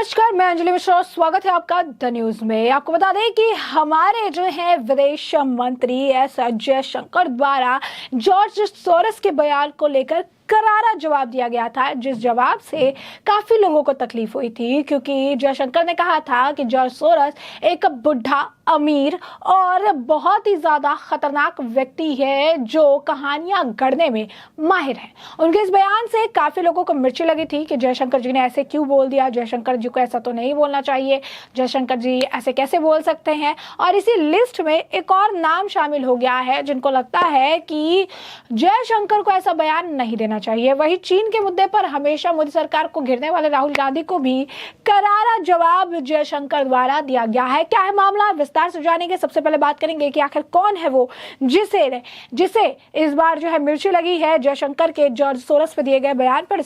नमस्कार, मैं अंजलि मिश्रा। स्वागत है आपका द न्यूज में। आपको बता दें कि हमारे जो है विदेश मंत्री एस जयशंकर द्वारा जॉर्ज सोरोस के बयान को लेकर करारा जवाब दिया गया था, जिस जवाब से काफी लोगों को तकलीफ हुई थी, क्योंकि जयशंकर ने कहा था कि जॉर्ज सोरोस एक बुढ़ा, अमीर और बहुत ही ज्यादा खतरनाक व्यक्ति है जो कहानियां गढ़ने में माहिर है। उनके इस बयान से काफी लोगों को मिर्ची लगी थी कि जयशंकर जी ने ऐसे क्यों बोल दिया, जयशंकर जी को ऐसा तो नहीं बोलना चाहिए, जयशंकर जी ऐसे कैसे बोल सकते हैं। और इसी लिस्ट में एक और नाम शामिल हो गया है जिनको लगता है कि जयशंकर को ऐसा बयान नहीं देना चाहिए। वही चीन के मुद्दे पर हमेशा मोदी सरकार को घेरने वाले राहुल गांधी को भी करारा जवाब जयशंकर द्वारा दिया गया है। क्या है मामला, विस्तार से जानेंगे। सबसे पहले बात करेंगे कि आखिर कौन है वो जिसे इस बार जो है मिर्ची लगी है जयशंकर के जॉर्ज सोरोस पे दिए गए बयान पर,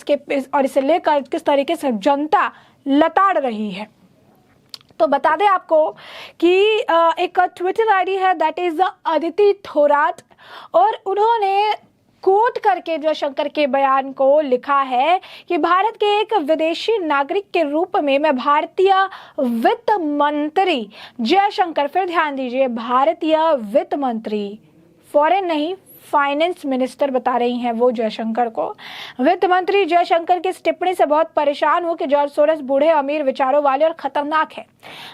और इसे लेकर किस तरीके से जनता लताड़ रही है। तो बता दें आपको कि एक ट्विटर आईडी है, दैट इज अदिति थोराट, और उन्होंने कोट करके जयशंकर के बयान को लिखा है कि भारत के एक विदेशी नागरिक के रूप में मैं भारतीय वित्त मंत्री जयशंकर, फिर ध्यान दीजिए, भारतीय वित्त मंत्री, फॉरेन नहीं, फाइनेंस मिनिस्टर बता रही हैं वो जयशंकर को। वित्त मंत्री जयशंकर की इस टिप्पणी से बहुत परेशान हूं कि जॉर्ज सोरोस बूढ़े, अमीर, विचारों वाले और खतरनाक है।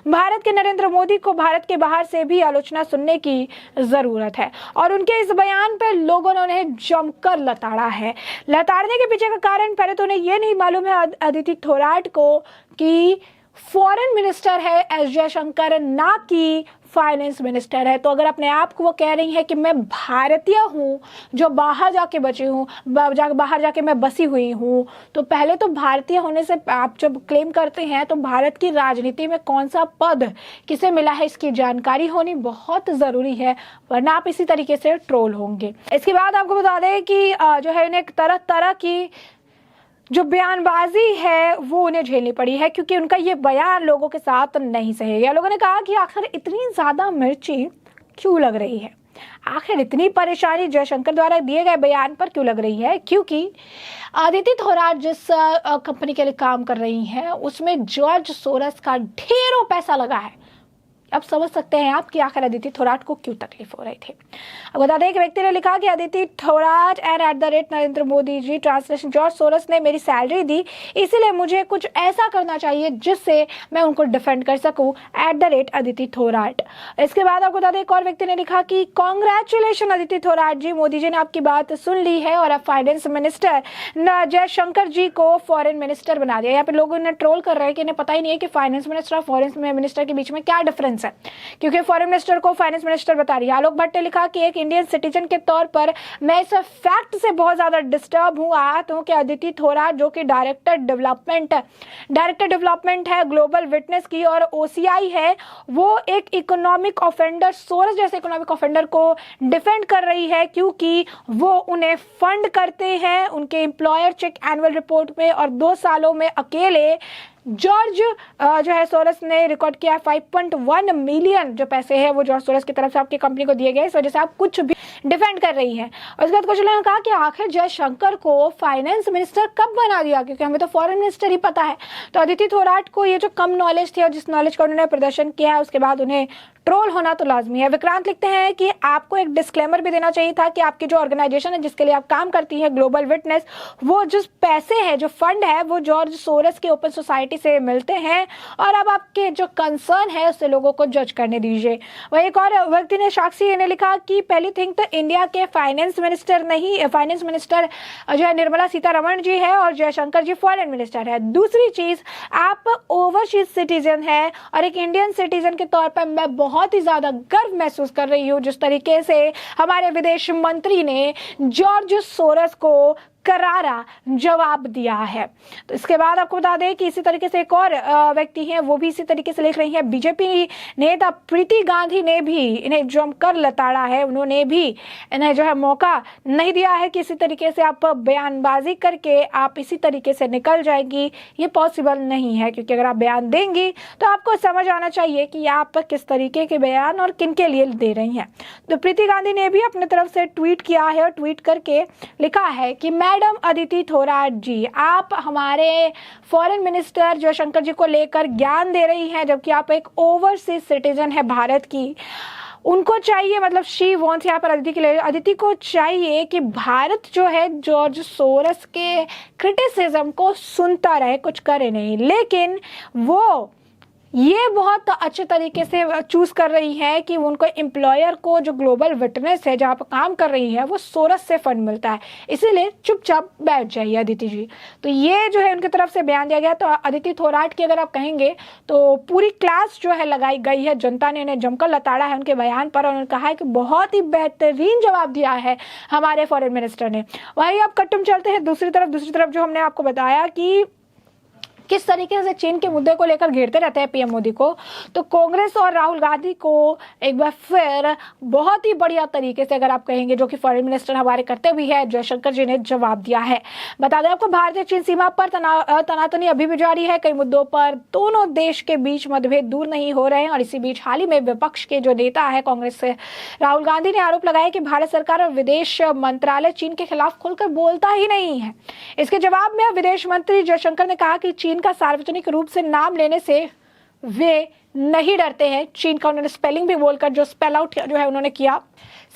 भारत के नरेंद्र मोदी को भारत के बाहर से भी आलोचना सुनने की जरूरत है। और उनके इस बयान पर लोगों ने उन्हें जमकर लताड़ा है। लताड़ने के पीछे का कारण पहले तो उन्हें यह नहीं मालूम है अदिति थोराट को कि फॉरेन मिनिस्टर है एस जयशंकर, ना कि फाइनेंस मिनिस्टर है। तो अगर अपने आप को वो कह रही है कि मैं भारतीय हूँ जो बाहर जाके बची हूँ, बाहर जाके मैं बसी हुई हूँ, तो पहले तो भारतीय होने से आप जब क्लेम करते हैं तो भारत की राजनीति में कौन सा पद किसे मिला है इसकी जानकारी होनी बहुत ज़रूरी है, वरना आप इसी तरीके से ट्रोल होंगे। इसके बाद आपको बता दें कि जो है इन्हें तरह तरह की जो बयानबाजी है वो उन्हें झेलनी पड़ी है, क्योंकि उनका ये बयान लोगों के साथ नहीं सहेगा। लोगों ने कहा कि आखिर इतनी ज़्यादा मिर्ची क्यों लग रही है, आखिर इतनी परेशानी जयशंकर द्वारा दिए गए बयान पर क्यों लग रही है, क्योंकि अदिति थोराट जिस कंपनी के लिए काम कर रही हैं उसमें जॉर्ज सोरोस का ढेरों पैसा लगा है। अब समझ सकते हैं आप कि आखिर अदिति थोराट को क्यों तकलीफ हो रही थी। अब बता दें, एक व्यक्ति ने लिखा कि Aditi Thorat and @ Narendra Modi ji, translation, George Soros ने मेरी सैलरी दी, इसीलिए मुझे कुछ ऐसा करना चाहिए जिससे मैं उनको डिफेंड कर सकूं, @ अदिति थोराट। इसके बाद आपको बता दें, एक और व्यक्ति ने लिखा कि कॉन्ग्रेचुलेशन अदिति थोराट जी, मोदी जी ने आपकी बात सुन ली है और अब फाइनेंस मिनिस्टर जयशंकर जी को फॉरेन मिनिस्टर बना दिया। यहाँ पे लोग इन्हें ट्रोल कर रहे हैं कि इन्हें पता ही नहीं है कि फाइनेंस मिनिस्टर और फॉरेन मिनिस्टर के बीच में क्या डिफरेंस है, क्योंकि फॉरेन मिनिस्टर को फाइनेंस मिनिस्टर बता रही है। आलोक भट्ट ने लिखा कि एक इंडियन सिटीजन के तौर पर मैं इस फैक्ट से बहुत ज्यादा डिस्टर्ब हूं, आहत हूं कि अदिति थोराट जो कि डायरेक्टर डेवलपमेंट है ग्लोबल विटनेस की और OCI है, वो एक इकोनॉमिक ऑफेंडर, सोरोस जैसे इकोनॉमिक ऑफेंडर को डिफेंड कर रही है, क्योंकि वो उन्हें फंड करते हैं उनके एम्प्लॉयर चेक एनुअल रिपोर्ट में, और 2 सालों में अकेले जॉर्ज जो है सोरोस ने रिकॉर्ड किया 5.1 मिलियन जो पैसे हैं वो जॉर्ज सोरोस की तरफ से आपकी कंपनी को दिए गए। इस वजह से आप कुछ भी डिफेंड कर रही हैं। और उसके बाद कुछ लोगों ने कहा कि आखिर जयशंकर को फाइनेंस मिनिस्टर कब बना दिया, क्योंकि हमें तो फॉरेन मिनिस्टर ही पता है। तो अदिति थोराट को ये जो कम नॉलेज थी और जिस नॉलेज का उन्होंने प्रदर्शन किया है उसके बाद उन्हें ट्रोल होना तो लाजमी है। विक्रांत लिखते हैं कि आपको एक डिस्क्लेमर भी देना चाहिए था कि आपकी जो ऑर्गेनाइजेशन है जिसके लिए आप काम करती है ग्लोबल विटनेस, वो जो पैसे है, जो फंड है, वो जॉर्ज सोरोस के ओपन सोसाइटी से मिलते हैं, और अब आपके जो कंसर्न है उससे लोगों को जज करने दीजिए। वही एक और व्यक्ति ने, साक्षी ने लिखा कि पहली थिंग तो इंडिया के फाइनेंस मिनिस्टर जो है निर्मला सीतारमण जी है और जयशंकर जी फॉरेन मिनिस्टर है। दूसरी चीज, आप ओवरसीज सिटीजन है, और एक इंडियन सिटीजन के तौर पर मैं बहुत ही ज्यादा गर्व महसूस कर रही हूँ जिस तरीके से हमारे विदेश मंत्री ने जॉर्ज सोरोस को करारा जवाब दिया है। तो इसके बाद आपको बता दें कि इसी तरीके से एक और व्यक्ति हैं, वो भी इसी तरीके से लिख रही हैं। बीजेपी नेता प्रीति गांधी ने भी इन्हें जमकर लताड़ा है, उन्होंने भी इन्हें जो है मौका नहीं दिया है कि इसी तरीके से आप बयानबाजी करके आप इसी तरीके से निकल जाएगी। ये पॉसिबल नहीं है, क्योंकि अगर आप बयान देंगी तो आपको समझ आना चाहिए कि आप किस तरीके के बयान और किन के लिए दे रही हैं। तो प्रीति गांधी ने भी अपने तरफ से ट्वीट किया है और ट्वीट करके लिखा है कि मैं मैडम अदिति थोराट जी, आप हमारे फॉरेन मिनिस्टर जयशंकर जी को लेकर ज्ञान दे रही हैं, जबकि आप एक ओवरसीज सिटीजन है भारत की। उनको चाहिए, मतलब शी वॉन्ट्स, यहाँ पर अदिति के लिए, अदिति को चाहिए कि भारत जो है जॉर्ज सोरस के क्रिटिसिज्म को सुनता रहे, कुछ करे नहीं। लेकिन वो ये बहुत अच्छे तरीके से चूज कर रही है कि उनको एम्प्लॉयर को, जो ग्लोबल विटनेस है जहाँ पर काम कर रही है, वो सोरस से फंड मिलता है, इसीलिए चुपचाप बैठ जाइए अदिति जी। तो ये जो है उनकी तरफ से बयान दिया गया। तो अदिति थोराट की अगर आप कहेंगे तो पूरी क्लास जो है लगाई गई है, जनता ने उन्हें जमकर लताड़ा है उनके बयान पर, और उन्होंने कहा है कि बहुत ही बेहतरीन जवाब दिया है हमारे फॉरेन मिनिस्टर ने। वहीं आप कट्टुम चलते हैं दूसरी तरफ जो हमने आपको बताया कि किस तरीके से चीन के मुद्दे को लेकर घेरते रहते हैं पीएम मोदी को, तो कांग्रेस और राहुल गांधी को एक बार फिर बहुत ही बढ़िया तरीके से, अगर आप कहेंगे, जो कि फॉरेन मिनिस्टर हमारे करते भी है जयशंकर जी ने जवाब दिया है। बता दें आपको, भारतीय चीन सीमा पर तनातनी अभी भी जारी है। कई मुद्दों पर दोनों देश के बीच मतभेद दूर नहीं हो रहे हैं, और इसी बीच हाल ही में विपक्ष के जो नेता है कांग्रेस से राहुल गांधी ने आरोप लगाया कि भारत सरकार और विदेश मंत्रालय चीन के खिलाफ खुलकर बोलता ही नहीं है। इसके जवाब में विदेश मंत्री जयशंकर ने कहा कि चीन का सार्वजनिक रूप से नाम लेने से वे नहीं डरते हैं। चीन का उन्होंने स्पेलिंग भी बोलकर जो स्पेल आउट जो है उन्होंने किया।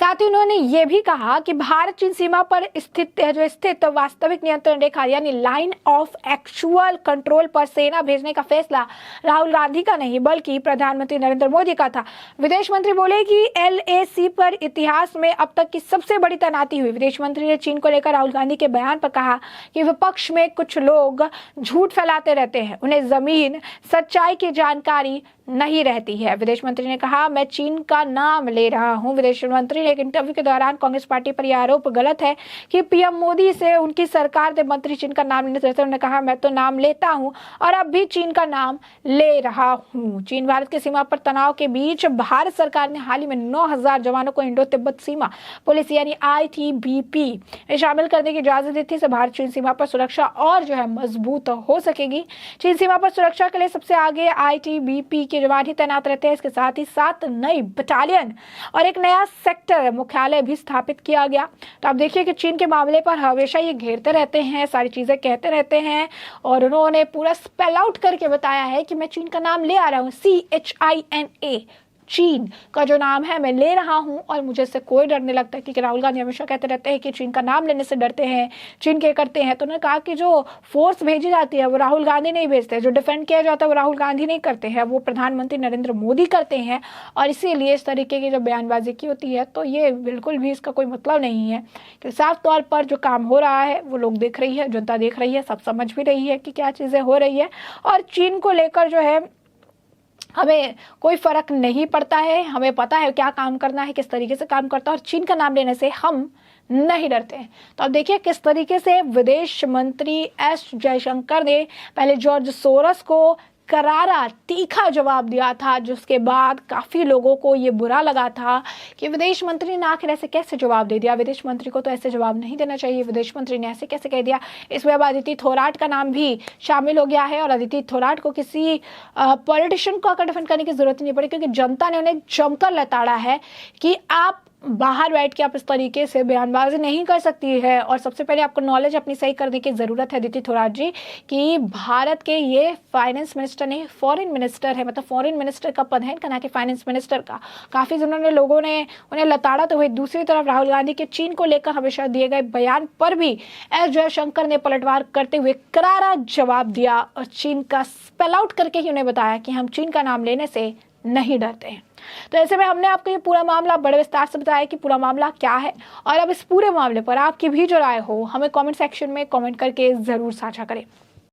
साथ ही उन्होंने ये भी कहा कि भारत चीन सीमा पर स्थित वास्तविक नियंत्रण रेखा यानी लाइन ऑफ एक्चुअल कंट्रोल पर सेना भेजने का फैसला राहुल गांधी का नहीं बल्कि प्रधानमंत्री नरेंद्र मोदी का था। विदेश मंत्री बोले कि LAC पर इतिहास में अब तक की सबसे बड़ी तैनाती हुई। विदेश मंत्री ने चीन को लेकर राहुल गांधी के बयान पर कहा कि विपक्ष में कुछ लोग झूठ फैलाते रहते हैं, उन्हें जमीन सच्चाई की जानकारी नहीं रहती है। विदेश मंत्री ने कहा, मैं चीन का नाम ले रहा हूं। विदेश मंत्री ने एक इंटरव्यू के दौरान कांग्रेस पार्टी पर यह आरोप गलत है कि पीएम मोदी से उनकी सरकार के मंत्री चीन का नाम लेने से, उन्होंने कहा, मैं तो नाम लेता हूं और अब भी चीन का नाम ले रहा हूं। चीन भारत की सीमा पर तनाव के बीच भारत सरकार ने हाल ही में 9,000 जवानों को इंडो तिब्बत सीमा पुलिस यानी ITBP में शामिल करने की इजाजत दी थी। भारत चीन सीमा पर सुरक्षा और जो है मजबूत हो सकेगी। चीन सीमा पर सुरक्षा के लिए सबसे आगे ITBP के जवान ही तैनात रहते हैं। इसके साथ ही 7 नई बटालियन और एक नया सेक्टर मुख्यालय भी स्थापित किया गया। तो आप देखिए कि चीन के मामले पर हमेशा ये घेरते रहते हैं, सारी चीजें कहते रहते हैं, और उन्होंने पूरा स्पेल आउट करके बताया है कि मैं चीन का नाम ले आ रहा हूँ, CHINA, चीन का जो नाम है मैं ले रहा हूं और मुझे इससे कोई डर नहीं लगता। क्योंकि राहुल गांधी हमेशा कहते रहते हैं कि चीन का नाम लेने से डरते हैं, चीन के करते हैं। तो उन्होंने कहा कि जो फोर्स भेजी जाती है वो राहुल गांधी नहीं भेजते, जो डिफेंड किया जाता है वो राहुल गांधी नहीं करते हैं, वो प्रधानमंत्री नरेंद्र मोदी करते हैं। और इसीलिए इस तरीके की जो बयानबाजी की होती है तो ये बिल्कुल भी इसका कोई मतलब नहीं है। कि साफ तौर पर जो काम हो रहा है वो लोग देख रही है, जनता देख रही है, सब समझ भी रही है कि क्या चीज़ें हो रही है। और चीन को लेकर जो है हमें कोई फर्क नहीं पड़ता है, हमें पता है क्या काम करना है, किस तरीके से काम करता है, और चीन का नाम लेने से हम नहीं डरते हैं। तो अब देखिए किस तरीके से विदेश मंत्री एस जयशंकर ने पहले जॉर्ज सोरस को करारा तीखा जवाब दिया था, जिसके बाद काफ़ी लोगों को ये बुरा लगा था कि विदेश मंत्री ने आखिर ऐसे कैसे जवाब दे दिया, विदेश मंत्री को तो ऐसे जवाब नहीं देना चाहिए, विदेश मंत्री ने ऐसे कैसे कह दिया। इसमें अब अदिति थोराट का नाम भी शामिल हो गया है, और अदिति थोराट को किसी पॉलिटिशियन को आकर डिफेंड करने की जरूरत नहीं पड़ी, क्योंकि जनता ने उन्हें जमकर लताड़ा है कि आप बाहर बैठ के आप इस तरीके से बयानबाजी नहीं कर सकती है। और सबसे पहले आपको नॉलेज अपनी सही करने की ज़रूरत है अदिति थोराट जी, कि भारत के ये फाइनेंस मिनिस्टर नहीं, फॉरेन मिनिस्टर है, मतलब फॉरेन मिनिस्टर का पद है इनका, ना कि फाइनेंस मिनिस्टर का। काफ़ी जिन्होंने लोगों ने उन्हें लताड़ा तो हुई। दूसरी तरफ राहुल गांधी के चीन को लेकर हमेशा दिए गए बयान पर भी एस जयशंकर ने पलटवार करते हुए करारा जवाब दिया, और चीन का स्पेल आउट करके ही उन्हें बताया कि हम चीन का नाम लेने से नहीं डरते हैं। तो ऐसे में हमने आपको ये पूरा मामला बड़े विस्तार से बताया कि पूरा मामला क्या है, और अब इस पूरे मामले पर आपकी भी जो राय हो हमें कमेंट सेक्शन में कमेंट करके ज़रूर साझा करें।